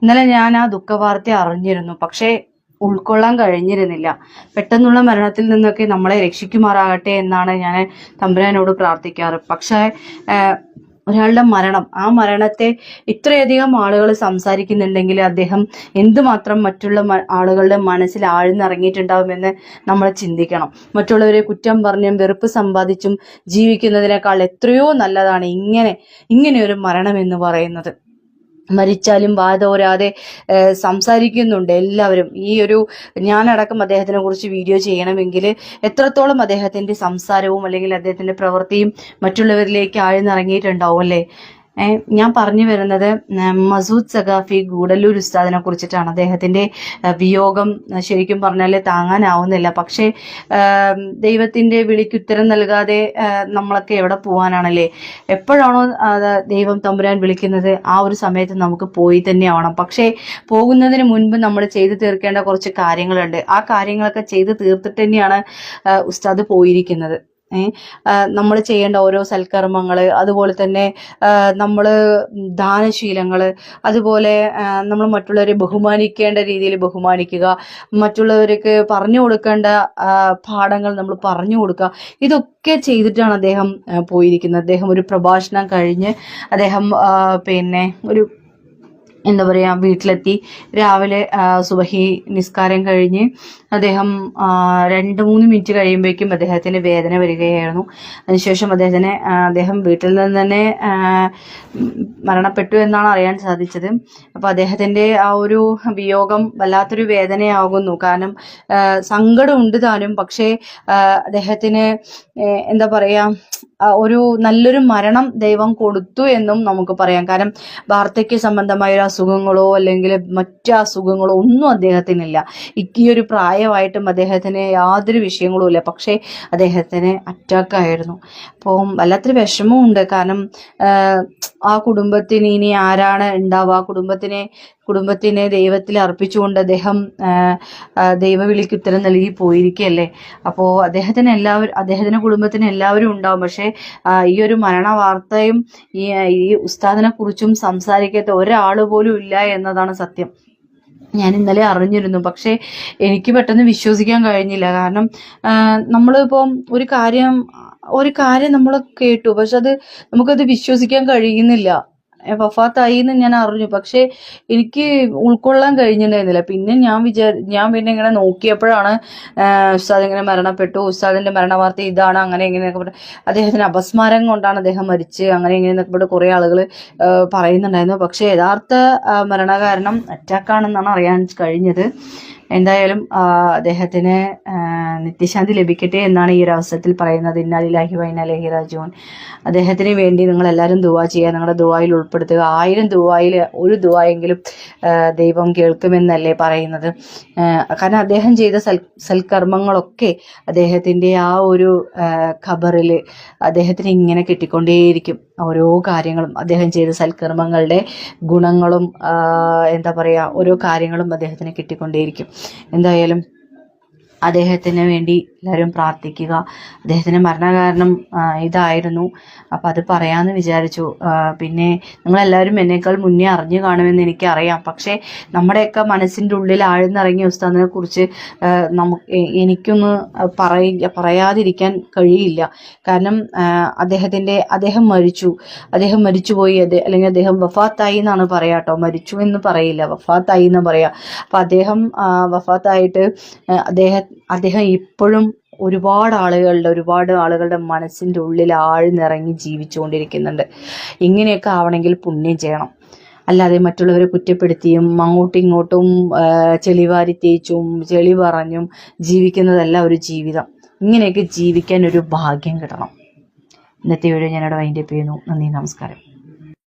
ഇന്നലെ ഞാൻ ആ ദുഃഖവാർത്ത അറിഞ്ഞിരുന്നു, പക്ഷേ ഉൾക്കൊള്ളാൻ കഴിഞ്ഞിരുന്നില്ല. പെട്ടെന്നുള്ള മരണത്തിൽ നിന്നൊക്കെ നമ്മളെ രക്ഷിക്കുമാറാകട്ടെ എന്നാണ് ഞാൻ തമ്പുരാനോട് പ്രാർത്ഥിക്കാറ്. പക്ഷേ ഒരാളുടെ മരണം, ആ മരണത്തെ ഇത്രയധികം ആളുകൾ സംസാരിക്കുന്നുണ്ടെങ്കിൽ അദ്ദേഹം എന്തുമാത്രം മറ്റുള്ള ആളുകളുടെ മനസ്സിൽ ആഴ്ന്നിറങ്ങിയിട്ടുണ്ടാവുമെന്ന് നമ്മൾ ചിന്തിക്കണം. മറ്റുള്ളവരെ കുറ്റം പറഞ്ഞും വെറുപ്പ് സമ്പാദിച്ചും ജീവിക്കുന്നതിനേക്കാൾ എത്രയോ നല്ലതാണ് ഇങ്ങനെ ഒരു മരണം എന്ന് പറയുന്നത്. മരിച്ചാലും വാതോരാതെ സംസാരിക്കുന്നുണ്ട് എല്ലാവരും. ഞാനടക്കം അദ്ദേഹത്തിനെ കുറിച്ച് വീഡിയോ ചെയ്യണമെങ്കിൽ എത്രത്തോളം അദ്ദേഹത്തിന്റെ സംസാരവും അല്ലെങ്കിൽ അദ്ദേഹത്തിന്റെ പ്രവൃത്തിയും മറ്റുള്ളവരിലേക്ക് ആഴ്ന്നിറങ്ങിയിട്ടുണ്ടാവും അല്ലേ. ഞാൻ പറഞ്ഞു വരുന്നത് മസൂദ് സഖാഫി ഗൂഡല്ലൂർ ഉസ്താദിനെ കുറിച്ചിട്ടാണ്. അദ്ദേഹത്തിന്റെ വിയോഗം ശരിക്കും പറഞ്ഞാൽ താങ്ങാനാവുന്നില്ല. പക്ഷേ ദൈവത്തിന്റെ വിളിക്ക് ഉത്തരം നൽകാതെ നമ്മളൊക്കെ എവിടെ പോകാനാണല്ലേ. എപ്പോഴാണോ ദൈവം തമ്പുരാൻ വിളിക്കുന്നത് ആ ഒരു സമയത്ത് നമുക്ക് പോയി തന്നെ ആവണം. പക്ഷേ പോകുന്നതിന് മുൻപ് നമ്മൾ ചെയ്തു തീർക്കേണ്ട കുറച്ച് കാര്യങ്ങളുണ്ട്. ആ കാര്യങ്ങളൊക്കെ ചെയ്തു തീർത്തിട്ട് തന്നെയാണ് ഉസ്താദ് പോയിരിക്കുന്നത്. നമ്മൾ ചെയ്യേണ്ട ഓരോ സൽക്കർമ്മങ്ങള്, അതുപോലെ തന്നെ നമ്മൾ ദാനശീലങ്ങള്, അതുപോലെ നമ്മൾ മറ്റുള്ളവരെ ബഹുമാനിക്കേണ്ട രീതിയിൽ ബഹുമാനിക്കുക, മറ്റുള്ളവർക്ക് പറഞ്ഞു കൊടുക്കേണ്ട പാഠങ്ങൾ നമ്മൾ പറഞ്ഞു കൊടുക്കുക. ഇതൊക്കെ ചെയ്തിട്ടാണ് അദ്ദേഹം പോയിരിക്കുന്നത്. അദ്ദേഹം ഒരു പ്രഭാഷണം കഴിഞ്ഞ് അദ്ദേഹം ഒരു വീട്ടിലെത്തി. രാവിലെ സുബഹി നിസ്കാരം കഴിഞ്ഞ് അദ്ദേഹം 2-3 മിനിറ്റ് കഴിയുമ്പോഴേക്കും അദ്ദേഹത്തിന് വേദന വരികയായിരുന്നു. അതിനുശേഷം അദ്ദേഹം വീട്ടിൽ നിന്ന് തന്നെ മരണപ്പെട്ടു എന്നാണ് അറിയാൻ സാധിച്ചത്. അപ്പോൾ അദ്ദേഹത്തിന്റെ ആ ഒരു വിയോഗം വല്ലാത്തൊരു വേദനയാകുന്നു. കാരണം സങ്കടമുണ്ട് താനും, പക്ഷേ അദ്ദേഹത്തിന് ഒരു നല്ലൊരു മരണം ദൈവം കൊടുത്തു എന്നും നമുക്ക് പറയാം. കാരണം വാർദ്ധക്യ സംബന്ധമായ ഒരു അസുഖങ്ങളോ അല്ലെങ്കിൽ മറ്റു അസുഖങ്ങളോ ഒന്നും അദ്ദേഹത്തിനില്ല. ഈ ഒരു പ്രായമായിട്ടും അദ്ദേഹത്തിന് യാതൊരു വിഷയങ്ങളും ഇല്ല. പക്ഷേ അദ്ദേഹത്തിന് അറ്റാക്കായിരുന്നു. അപ്പോൾ വല്ലാത്തൊരു വിഷമമുണ്ട്. കാരണം ആ കുടുംബത്തിന് ഇനി ആരാണ് ഉണ്ടാവുക? കുടുംബത്തിനെ ദൈവത്തിൽ അർപ്പിച്ചുകൊണ്ട് അദ്ദേഹം ദൈവവിളിക്ക് ഉത്തരം നൽകി പോയിരിക്കുകയല്ലേ. അപ്പോൾ അദ്ദേഹത്തിന്റെ കുടുംബത്തിന് എല്ലാവരും ഉണ്ടാവും. പക്ഷെ ഈ ഒരു മരണ വാർത്തയും ഈ ഉസ്താദിനെ കുറിച്ചും സംസാരിക്കാത്ത ഒരാൾ പോലും ഇല്ല എന്നതാണ് സത്യം. ഞാൻ ഇന്നലെ അറിഞ്ഞിരുന്നു, പക്ഷെ എനിക്ക് പെട്ടെന്ന് വിശ്വസിക്കാൻ കഴിഞ്ഞില്ല. കാരണം നമ്മളിപ്പം ഒരു കാര്യം നമ്മൾ കേട്ടു, പക്ഷെ നമുക്കത് വിശ്വസിക്കാൻ കഴിയുന്നില്ല. വഫാത്തായി എന്ന് ഞാൻ അറിഞ്ഞു, പക്ഷെ എനിക്ക് ഉൾക്കൊള്ളാൻ കഴിഞ്ഞിട്ടുണ്ടായിരുന്നില്ല. പിന്നെ ഞാൻ ഇങ്ങനെ നോക്കിയപ്പോഴാണ് ഉസ്താദ് ഇങ്ങനെ മരണപ്പെട്ടു, ഉസ്താദിന്റെ മരണ വാർത്ത ഇതാണ്, അങ്ങനെ ഇങ്ങനെയൊക്കെ അദ്ദേഹത്തിന് അപസ്മാരം കൊണ്ടാണ് അദ്ദേഹം മരിച്ച്, അങ്ങനെ ഇങ്ങനെയൊക്കെ കുറെ ആളുകൾ പറയുന്നുണ്ടായിരുന്നു. പക്ഷെ യഥാർത്ഥ മരണകാരണം അറ്റാക്കാണെന്നാണ് അറിയാൻ കഴിഞ്ഞത്. എന്തായാലും അദ്ദേഹത്തിന് നിത്യശാന്തി ലഭിക്കട്ടെ എന്നാണ് ഈ ഒരു അവസരത്തിൽ പറയുന്നത്. ഇന്നാ ലില്ലാഹി വ ഇന്നാ ഇലൈഹി റാജിഊൻ. അദ്ദേഹത്തിന് വേണ്ടി നിങ്ങൾ എല്ലാവരും ദുആ ചെയ്യുക, നിങ്ങളുടെ ദുആയിൽ ഉൾപ്പെടുത്തുക. 1000 ദുആയിൽ ഒരു ദുആയെങ്കിലും ദൈവം കേൾക്കുമെന്നല്ലേ പറയുന്നത്. കാരണം അദ്ദേഹം ചെയ്ത സൽക്കർമ്മങ്ങളൊക്കെ അദ്ദേഹത്തിന്റെ ആ ഒരു ഖബറിൽ അദ്ദേഹത്തിന് ഇങ്ങനെ കിട്ടിക്കൊണ്ടേയിരിക്കും. ഓരോ കാര്യങ്ങളും അദ്ദേഹം ചെയ്ത സൽക്കർമ്മങ്ങളുടെ ഗുണങ്ങളും ഓരോ കാര്യങ്ങളും അദ്ദേഹത്തിന് കിട്ടിക്കൊണ്ടേയിരിക്കും. എന്തായാലും അദ്ദേഹത്തിന് വേണ്ടി എല്ലാവരും പ്രാർത്ഥിക്കുക. അദ്ദേഹത്തിന് മരണകാരണം ഇതായിരുന്നു. അപ്പം അത് പറയാമെന്ന് വിചാരിച്ചു. പിന്നെ നിങ്ങളെല്ലാവരും എന്നേക്കാൾ മുന്നേ അറിഞ്ഞു കാണുമെന്ന് എനിക്കറിയാം. പക്ഷേ നമ്മുടെയൊക്കെ മനസ്സിൻ്റെ ഉള്ളിൽ ആഴ്ന്നിറങ്ങിയ ഉസ്താദിനെ കുറിച്ച് എനിക്കൊന്ന് പറയാതിരിക്കാൻ കഴിയില്ല. കാരണം അദ്ദേഹം മരിച്ചുപോയി, അല്ലെങ്കിൽ അദ്ദേഹം വഫാത്തായി എന്നാണ് പറയാ കേട്ടോ. മരിച്ചു എന്ന് പറയില്ല, വഫാത്തായി എന്ന് പറയാ. അപ്പം അദ്ദേഹം വഫാത്തായിട്ട് അദ്ദേഹം ഇപ്പോഴും ഒരുപാട് ആളുകളുടെ മനസ്സിൻ്റെ ഉള്ളിൽ ആഴ്ന്നിറങ്ങി ജീവിച്ചുകൊണ്ടിരിക്കുന്നുണ്ട്. ഇങ്ങനെയൊക്കെ ആവണമെങ്കിൽ പുണ്യം ചെയ്യണം. അല്ലാതെ മറ്റുള്ളവരെ കുറ്റപ്പെടുത്തിയും അങ്ങോട്ടും ഇങ്ങോട്ടും ചെളിവാരി തേച്ചും ചെളി പറഞ്ഞും ജീവിക്കുന്നതല്ല ഒരു ജീവിതം. ഇങ്ങനെയൊക്കെ ജീവിക്കാൻ ഒരു ഭാഗ്യം കിട്ടണം. ഇന്നത്തെ വീഡിയോ ഞാനിവിടെ വൈൻഡപ്പ് ചെയ്യുന്നു. നന്ദി, നമസ്കാരം.